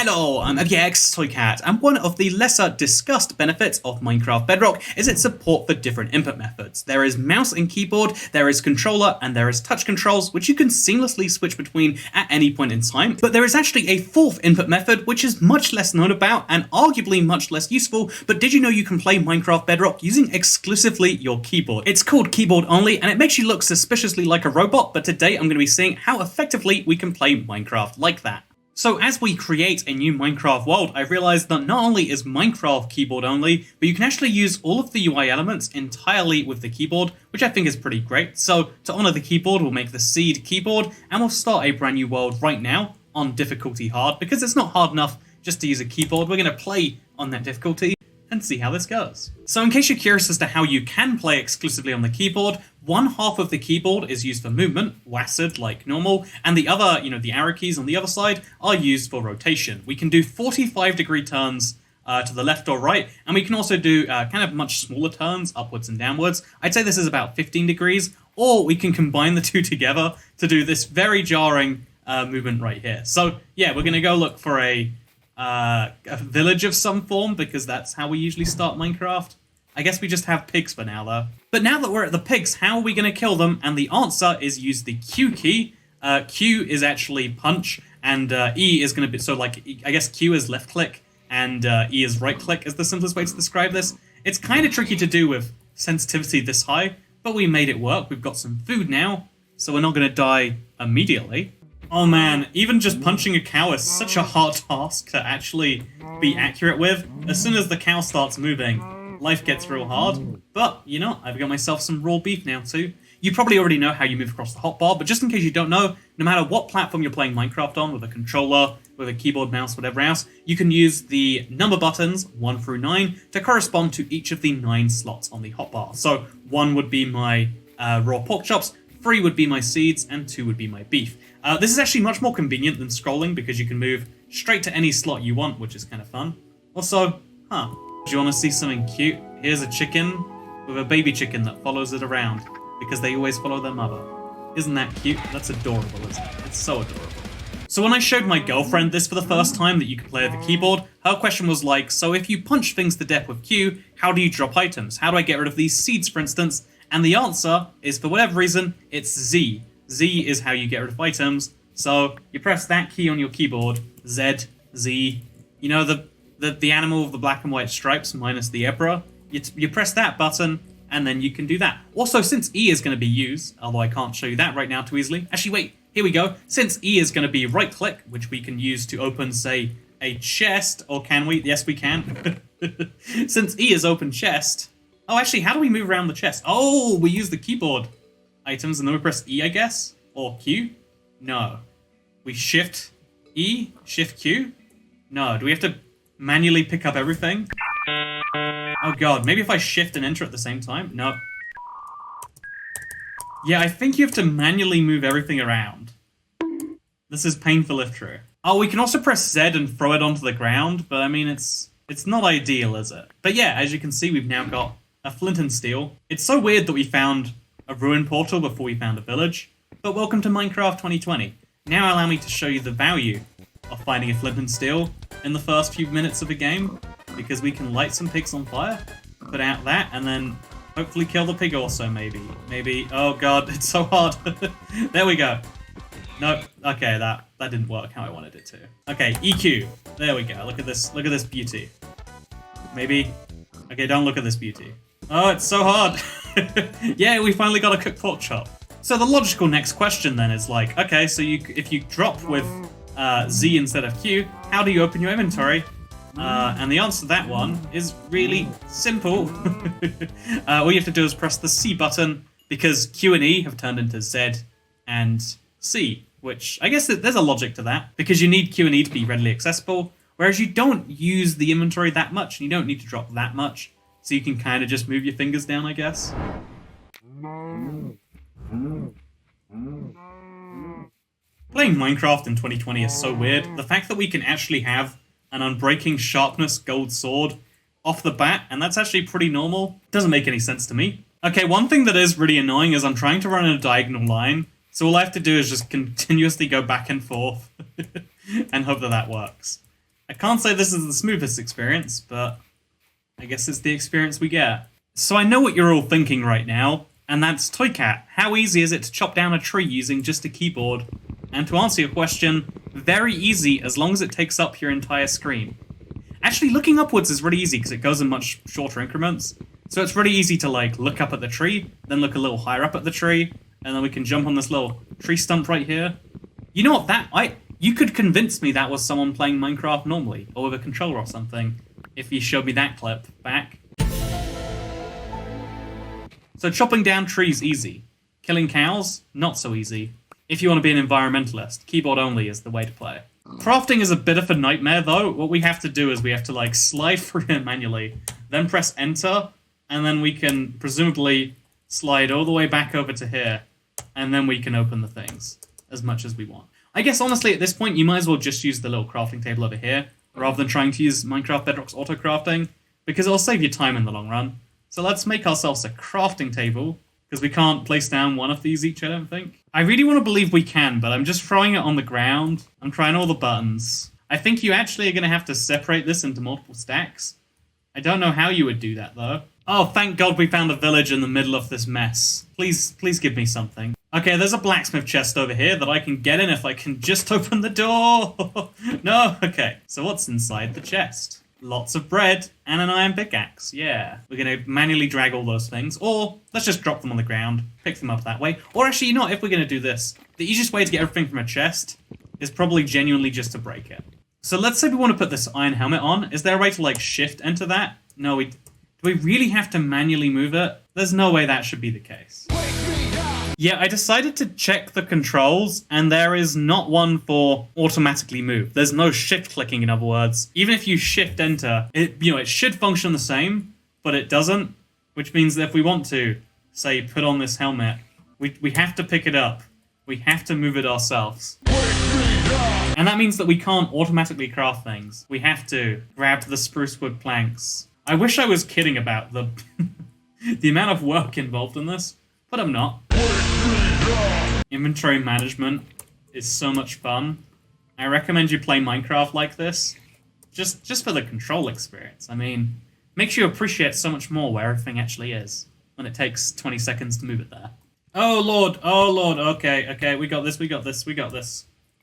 Hello, I'm FTX Toycat, and one of the lesser discussed benefits of Minecraft Bedrock is its support for different input methods. There is mouse and keyboard, there is controller, and there is touch controls, which you can seamlessly switch between at any point in time. But there is actually a fourth input method, which is much less known about and arguably much less useful. But did you know you can play Minecraft Bedrock using exclusively your keyboard? It's called keyboard only, and it makes you look suspiciously like a robot, but today I'm going to be seeing how effectively we can play Minecraft like that. So as we create a new Minecraft world, I realized that not only is Minecraft keyboard only, but you can actually use all of the UI elements entirely with the keyboard, which I think is pretty great. So to honor the keyboard, we'll make the seed keyboard, and we'll start a brand new world right now on difficulty hard, because it's not hard enough just to use a keyboard. We're going to play on that difficulty and see how this goes. So in case you're curious as to how you can play exclusively on the keyboard, one half of the keyboard is used for movement, WASD like normal, and the other, the arrow keys on the other side are used for rotation. We can do 45-degree turns to the left or right, and we can also do kind of much smaller turns, upwards and downwards. I'd say this is about 15 degrees, or we can combine the two together to do this very jarring movement right here. So yeah, we're going to go look for a village of some form, because that's how we usually start Minecraft. I guess we just have pigs for now, though. But now that we're at the pigs, how are we going to kill them? And the answer is use the Q key. Q is actually punch, and E is going to be... So, like, I guess Q is left-click, and E is right-click is the simplest way to describe this. It's kind of tricky to do with sensitivity this high, but we made it work. We've got some food now, so we're not going to die immediately. Oh man, even just punching a cow is such a hard task to actually be accurate with. As soon as the cow starts moving, life gets real hard. But, I've got myself some raw beef now too. You probably already know how you move across the hotbar, but just in case you don't know, no matter what platform you're playing Minecraft on, with a controller, with a keyboard, mouse, whatever else, you can use the number buttons, 1 through 9, to correspond to each of the 9 slots on the hotbar. So 1 would be my raw pork chops, 3 would be my seeds, and 2 would be my beef. This is actually much more convenient than scrolling, because you can move straight to any slot you want, which is kind of fun. Also, do you want to see something cute? Here's a chicken with a baby chicken that follows it around, because they always follow their mother. Isn't that cute? That's adorable, isn't it? It's so adorable. So when I showed my girlfriend this for the first time, that you could play with the keyboard, her question was like, so if you punch things to death with Q, how do you drop items? How do I get rid of these seeds, for instance? And the answer is, for whatever reason, it's Z. Z is how you get rid of items. So you press that key on your keyboard, Z, Z. You know the animal with the black and white stripes minus the zebra? You press that button, and then you can do that. Also, since E is going to be used, although I can't show you that right now too easily. Actually, wait, here we go. Since E is going to be right-click, which we can use to open, say, a chest, or can we? Yes, we can. Since E is open chest... Oh, actually, how do we move around the chest? Oh, we use the keyboard items, and then we press E, I guess? Or Q? No. We shift E, shift Q? No. Do we have to manually pick up everything? Oh god, maybe if I shift and enter at the same time? No. Yeah, I think you have to manually move everything around. This is painful if true. Oh, we can also press Z and throw it onto the ground, but I mean, it's not ideal, is it? But yeah, as you can see, we've now got a flint and steel. It's so weird that we found a ruin portal before we found a village, but welcome to Minecraft 2020. Now allow me to show you the value of finding a flint and steel in the first few minutes of the game, because we can light some pigs on fire, put out that, and then hopefully kill the pig also, maybe, oh god, it's so hard. There we go. Nope, okay, that didn't work how I wanted it to. Okay, EQ, there we go, look at this beauty. Maybe, okay, don't look at this beauty. Oh, it's so hard. Yeah, we finally got a cooked pork chop. So the logical next question then is like, okay, so if you drop with Z instead of Q, how do you open your inventory? And the answer to that one is really simple. All you have to do is press the C button, because Q and E have turned into Z and C, which I guess there's a logic to that, because you need Q and E to be readily accessible, whereas you don't use the inventory that much, and you don't need to drop that much. So you can kind of just move your fingers down, I guess. Playing Minecraft in 2020 is so weird. The fact that we can actually have an unbreaking sharpness gold sword off the bat, and that's actually pretty normal, doesn't make any sense to me. Okay, one thing that is really annoying is I'm trying to run in a diagonal line, so all I have to do is just continuously go back and forth and hope that works. I can't say this is the smoothest experience, but I guess it's the experience we get. So I know what you're all thinking right now, and that's Toycat. How easy is it to chop down a tree using just a keyboard? And to answer your question, very easy as long as it takes up your entire screen. Actually, looking upwards is really easy because it goes in much shorter increments. So it's really easy to like look up at the tree, then look a little higher up at the tree, and then we can jump on this little tree stump right here. You know what, you could convince me that was someone playing Minecraft normally, or with a controller or something, if you showed me that clip back. So chopping down trees, easy. Killing cows, not so easy. If you want to be an environmentalist, keyboard only is the way to play. Crafting is a bit of a nightmare though. What we have to do is we have to like slide through it manually, then press enter, and then we can presumably slide all the way back over to here, and then we can open the things as much as we want. I guess honestly at this point you might as well just use the little crafting table over here, rather than trying to use Minecraft Bedrock's auto crafting, because it'll save you time in the long run. So let's make ourselves a crafting table, because we can't place down one of these each, I don't think. I really want to believe we can, but I'm just throwing it on the ground. I'm trying all the buttons. I think you actually are going to have to separate this into multiple stacks. I don't know how you would do that, though. Oh, thank God we found a village in the middle of this mess. Please give me something. Okay, there's a blacksmith chest over here that I can get in if I can just open the door. No? Okay, so what's inside the chest? Lots of bread and an iron pickaxe, yeah. We're going to manually drag all those things, or let's just drop them on the ground, pick them up that way. Or actually, you know what, if we're going to do this, the easiest way to get everything from a chest is probably genuinely just to break it. So let's say we want to put this iron helmet on. Is there a way to, like, shift enter that? No, do we really have to manually move it? There's no way that should be the case. Yeah, I decided to check the controls, and there is not one for automatically move. There's no shift clicking, in other words. Even if you shift enter, it should function the same, but it doesn't, which means that if we want to, say, put on this helmet, we have to pick it up. We have to move it ourselves. And that means that we can't automatically craft things. We have to grab the spruce wood planks. I wish I was kidding about the the amount of work involved in this, but I'm not. Inventory management is so much fun. I recommend you play Minecraft like this, just for the control experience. I mean, makes you appreciate so much more where everything actually is when it takes 20 seconds to move it there. Oh lord, okay, we got this.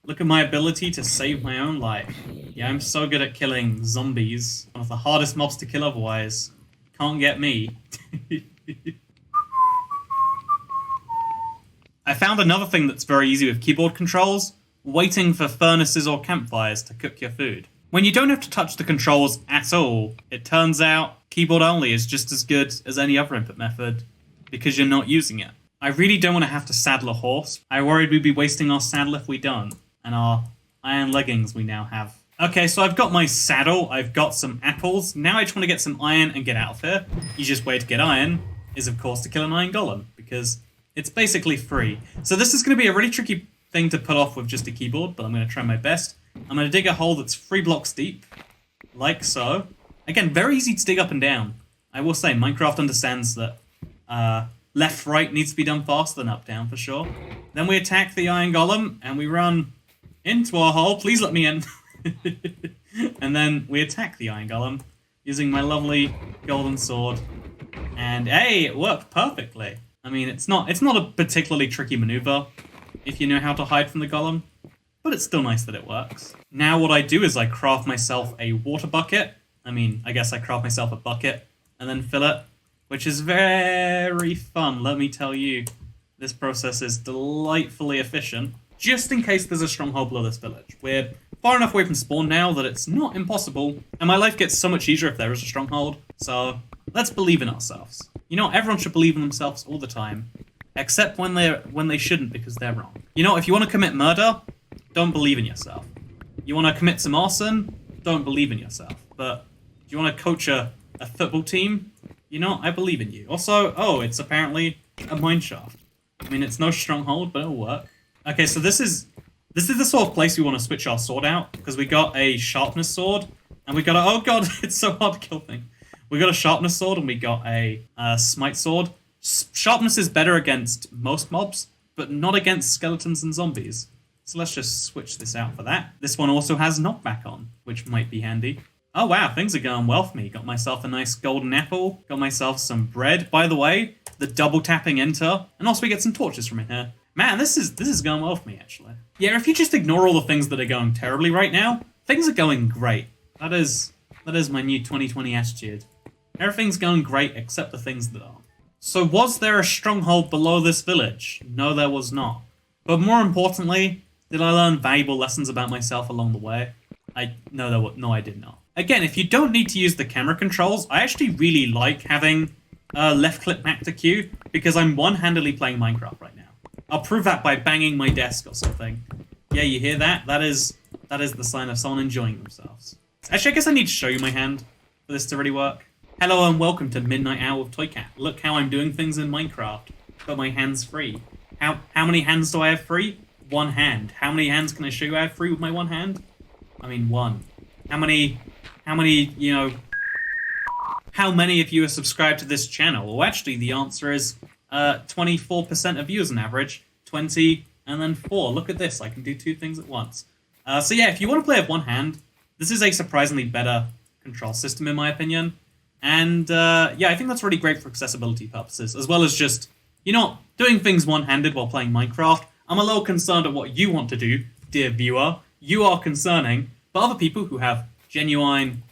Look at my ability to save my own life. Yeah, I'm so good at killing zombies. One of the hardest mobs to kill otherwise. Can't get me. I found another thing that's very easy with keyboard controls, waiting for furnaces or campfires to cook your food. When you don't have to touch the controls at all, it turns out keyboard only is just as good as any other input method, because you're not using it. I really don't want to have to saddle a horse. I worried we'd be wasting our saddle if we don't, and our iron leggings we now have. Okay, so I've got my saddle, I've got some apples, now I just want to get some iron and get out of here. Easiest way to get iron is of course to kill an iron golem, because it's basically free. So this is going to be a really tricky thing to put off with just a keyboard, but I'm going to try my best. I'm going to dig a hole that's 3 blocks deep, like so. Again, very easy to dig up and down. I will say, Minecraft understands that left-right needs to be done faster than up-down, for sure. Then we attack the iron golem, and we run into our hole. Please let me in. And then we attack the iron golem using my lovely golden sword. And hey, it worked perfectly. I mean, it's not a particularly tricky maneuver if you know how to hide from the golem, but it's still nice that it works. Now what I do is I craft myself a water bucket. I mean, I guess I craft myself a bucket and then fill it, which is very fun, let me tell you. This process is delightfully efficient, just in case there's a stronghold below this village. We're far enough away from spawn now that it's not impossible, and my life gets so much easier if there is a stronghold, so let's believe in ourselves. You know, everyone should believe in themselves all the time, except when they shouldn't because they're wrong. You know, if you want to commit murder, don't believe in yourself. You want to commit some arson, don't believe in yourself. But if you want to coach a football team, you know, I believe in you. Also, oh, it's apparently a mine shaft. I mean, it's no stronghold, but it'll work. Okay, so this is the sort of place we want to switch our sword out, because we got a sharpness sword, and we got a, oh god, it's so hard to kill things. We got a sharpness sword and we got a smite sword. Sharpness is better against most mobs, but not against skeletons and zombies. So let's just switch this out for that. This one also has knockback on, which might be handy. Oh wow, things are going well for me. Got myself a nice golden apple. Got myself some bread. By the way, the double tapping enter. And also we get some torches from in here. Man, this is going well for me, actually. Yeah, if you just ignore all the things that are going terribly right now, things are going great. That is my new 2020 attitude. Everything's going great except the things that aren't. So was there a stronghold below this village? No, there was not. But more importantly, did I learn valuable lessons about myself along the way? No, I did not. Again, if you don't need to use the camera controls, I actually really like having left click back to Q because I'm one-handedly playing Minecraft right now. I'll prove that by banging my desk or something. Yeah, you hear that? That is the sign of someone enjoying themselves. Actually, I guess I need to show you my hand for this to really work. Hello and welcome to Midnight Hour with Toycat. Look how I'm doing things in Minecraft. Got my hands free. How many hands do I have free? One hand. How many hands can I show you I have free with my one hand? I mean, one. How many, you know... How many of you are subscribed to this channel? Well, actually, the answer is 24% of viewers on average. 20, and then 4. Look at this. I can do 2 things at once. So yeah, if you want to play with one hand, this is a surprisingly better control system, in my opinion. And yeah, I think that's really great for accessibility purposes, as well as just, you know, doing things one-handed while playing Minecraft. I'm a little concerned at what you want to do, dear viewer. You are concerning, but other people who have genuine,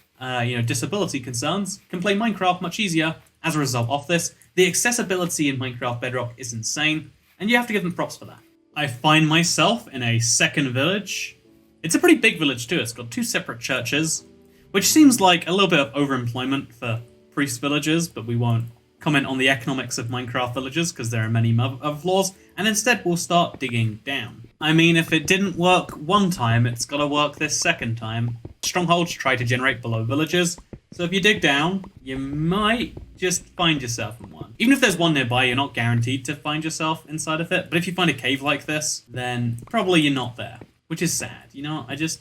disability concerns can play Minecraft much easier as a result of this. The accessibility in Minecraft Bedrock is insane, and you have to give them props for that. I find myself in a second village. It's a pretty big village too. It's got 2 separate churches, which seems like a little bit of overemployment for priest villages, but we won't comment on the economics of Minecraft villages because there are many other flaws, and instead we'll start digging down. I mean, if it didn't work one time, it's got to work this second time. Strongholds try to generate below villages, so if you dig down, you might just find yourself in one. Even if there's one nearby, you're not guaranteed to find yourself inside of it, but if you find a cave like this, then probably you're not there, which is sad. You know, I just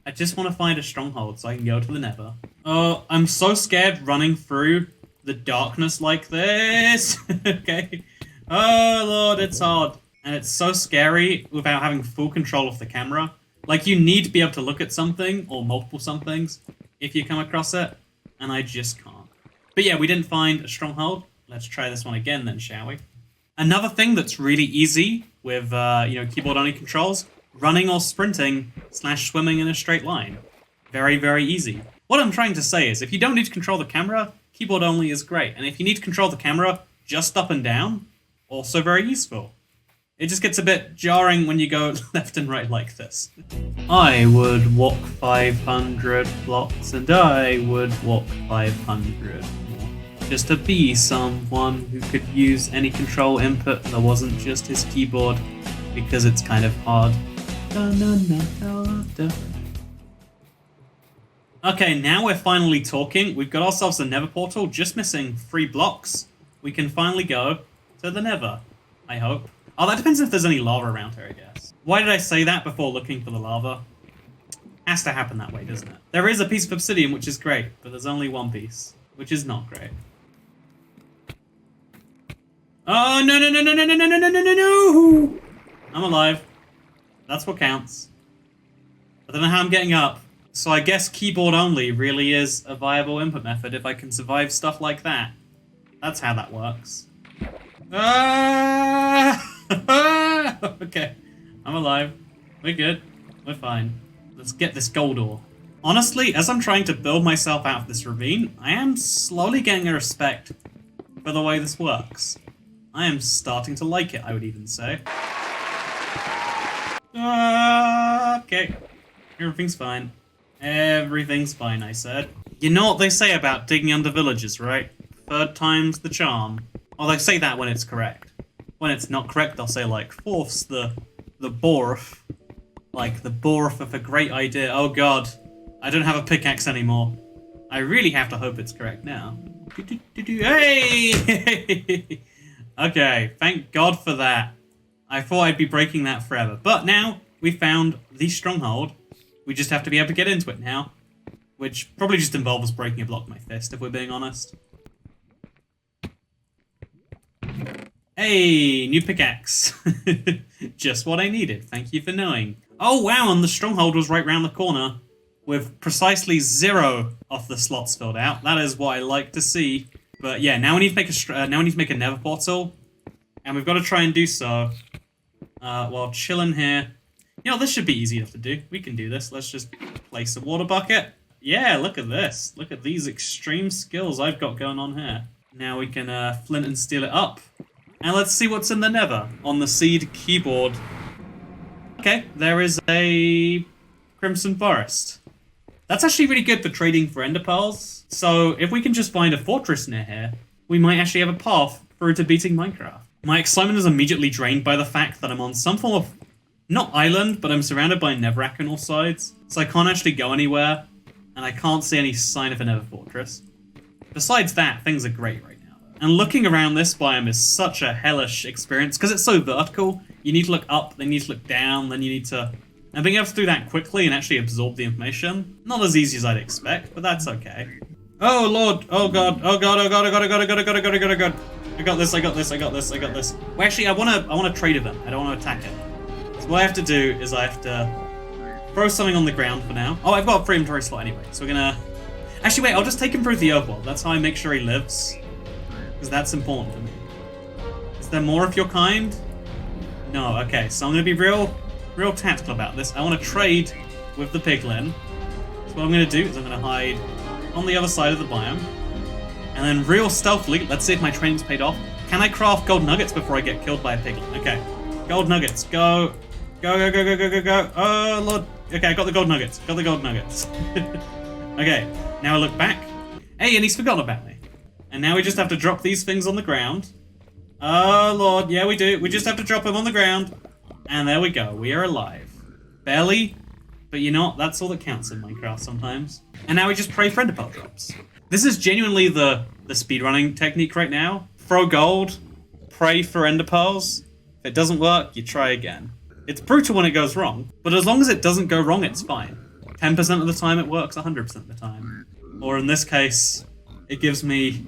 want to find a stronghold so I can go to the Nether. Oh, I'm so scared running through the darkness like this. Okay. Oh, Lord, it's hard. And it's so scary without having full control of the camera. Like, you need to be able to look at something, or multiple somethings, if you come across it, and I just can't. But yeah, we didn't find a stronghold. Let's try this one again then, shall we? Another thing that's really easy with, keyboard-only controls, running or sprinting / swimming in a straight line. Very, very easy. What I'm trying to say is, if you don't need to control the camera, keyboard only is great. And if you need to control the camera just up and down, also very useful. It just gets a bit jarring when you go left and right like this. I would walk 500 blocks and I would walk 500 more. Just to be someone who could use any control input that wasn't just his keyboard, because it's kind of hard. Okay, now we're finally talking. We've got ourselves a Nether portal, just missing 3 blocks. We can finally go to the Nether, I hope. Oh, that depends if there's any lava around here, I guess. Why did I say that before looking for the lava? Has to happen that way, doesn't it? There is a piece of obsidian, which is great, but there's only 1 piece, which is not great. Oh, no, no, no, no, no, no, no, no, no, no, no, no! I'm alive. That's what counts. I don't know how I'm getting up. So I guess keyboard only really is a viable input method if I can survive stuff like that. That's how that works. Okay. I'm alive. We're good. We're fine. Let's get this gold ore. Honestly, as I'm trying to build myself out of this ravine, I am slowly getting a respect for the way this works. I am starting to like it, I would even say. Okay. Everything's fine. Everything's fine, I said. You know what they say about digging under villages, right? 3rd time's the charm. Well, they say that when it's correct. When it's not correct, they'll say, like, 4th's the borth. Like, the borth of a great idea. Oh, God. I don't have a pickaxe anymore. I really have to hope it's correct now. Hey! Okay, thank God for that. I thought I'd be breaking that forever. But now, we found the stronghold. We just have to be able to get into it now. Which probably just involves breaking a block with my fist, if we're being honest. Hey, new pickaxe. Just what I needed. Thank you for knowing. Oh, wow, and the stronghold was right round the corner with precisely 0 of the slots filled out. That is what I like to see. But yeah, now we need to make a Nether portal, and we've got to try and do so while chilling here. You know, this should be easy enough to do. We can do this. Let's just place a water bucket. Yeah, look at this. Look at these extreme skills I've got going on here. Now we can flint and steel it up. And let's see what's in the Nether on the seed keyboard. Okay, there is a Crimson Forest. That's actually really good for trading for ender pearls. So if we can just find a fortress near here, we might actually have a path through to beating Minecraft. My excitement is immediately drained by the fact that I'm on some form of, not island, but I'm surrounded by netherrack on all sides. So I can't actually go anywhere, and I can't see any sign of a nether fortress. Besides that, things are great right now. And looking around this biome is such a hellish experience, because it's so vertical. You need to look up, then you need to look down, then you need to... And being able to do that quickly and actually absorb the information, not as easy as I'd expect, but that's okay. Oh lord, oh god, oh god, oh god, oh god, oh god, oh god, oh god, oh god, oh god, oh god. I got this, I got this, I got this, I got this. Well, actually, I wanna trade with them. I don't want to attack it. So what I have to do is I have to throw something on the ground for now. Oh, I've got a free inventory slot anyway, so we're gonna... Actually, wait, I'll just take him through the overworld. That's how I make sure he lives. Because that's important to me. Is there more of your kind? No, okay, so I'm gonna be real tactical about this. I want to trade with the piglin. So what I'm going to do is I'm going to hide on the other side of the biome. And then real stealthily, let's see if my training's paid off. Can I craft gold nuggets before I get killed by a piglin? Okay. Gold nuggets. Go. Go, go, go, go, go, go, go. Oh, lord. Okay, I got the gold nuggets. Got the gold nuggets. Okay. Now I look back. Hey, and he's forgotten about me. And now we just have to drop these things on the ground. Oh, lord. Yeah, we do. We just have to drop them on the ground. And there we go, we are alive. Barely, but you know what, that's all that counts in Minecraft sometimes. And now we just pray for ender pearl drops. This is genuinely the speedrunning technique right now. Throw gold, pray for ender pearls. If it doesn't work, you try again. It's brutal when it goes wrong, but as long as it doesn't go wrong, it's fine. 10% of the time it works, 100% of the time. Or in this case, it gives me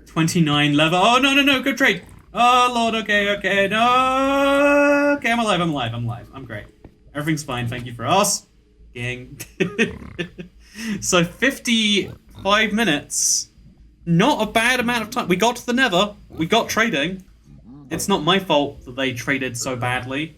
29 leather. Oh, no, no, no, good trade. Oh, lord, okay, okay, no. Okay, I'm alive, I'm alive, I'm alive. I'm great. Everything's fine, thank you for asking. So 55 minutes. Not a bad amount of time. We got to the Nether. We got trading. It's not my fault that they traded so badly.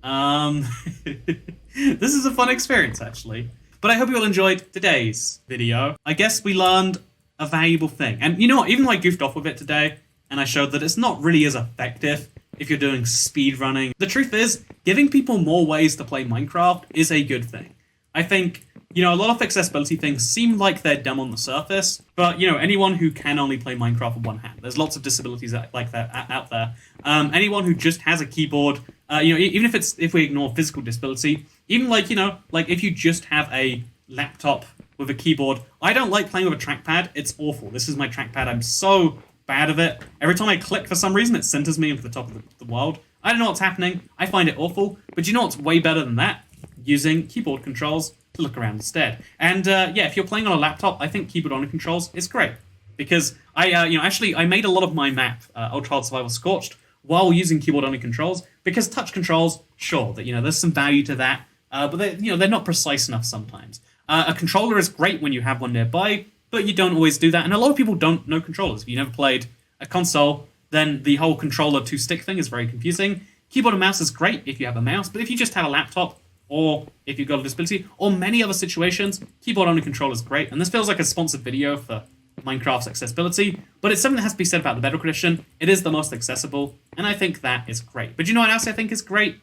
This is a fun experience, actually. But I hope you all enjoyed today's video. I guess we learned a valuable thing. And you know what? Even though I goofed off with it today, and I showed that it's not really as effective if you're doing speed running. The truth is, giving people more ways to play Minecraft is a good thing. I think, you know, a lot of accessibility things seem like they're dumb on the surface, but, you know, anyone who can only play Minecraft with one hand, there's lots of disabilities like that out there. Anyone who just has a keyboard, you know, even if we ignore physical disability, even like, you know, like if you just have a laptop with a keyboard, I don't like playing with a trackpad. It's awful. This is my trackpad. I'm so bad of it. Every time I click, for some reason, it centers me into the top of the world. I don't know what's happening. I find it awful. But you know what's way better than that? Using keyboard controls to look around instead. And yeah, if you're playing on a laptop, I think keyboard only controls is great. Because I made a lot of my map, Ultra Hard Survival Scorched, while using keyboard only controls. Because touch controls, sure, that there's some value to that. But they're not precise enough sometimes. A controller is great when you have one nearby, but you don't always do that. And a lot of people don't know controllers. If you never played a console, then the whole controller to stick thing is very confusing. Keyboard and mouse is great if you have a mouse, but if you just have a laptop, or if you've got a disability, or many other situations, keyboard only controller is great. And this feels like a sponsored video for Minecraft's accessibility, but it's something that has to be said about the Bedrock Edition. It is the most accessible, and I think that is great. But you know what else I think is great?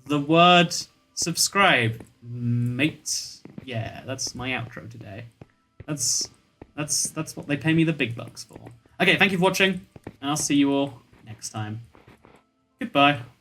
The word subscribe, mate. Yeah, that's my outro today. That's what they pay me the big bucks for. Okay, thank you for watching, and I'll see you all next time. Goodbye.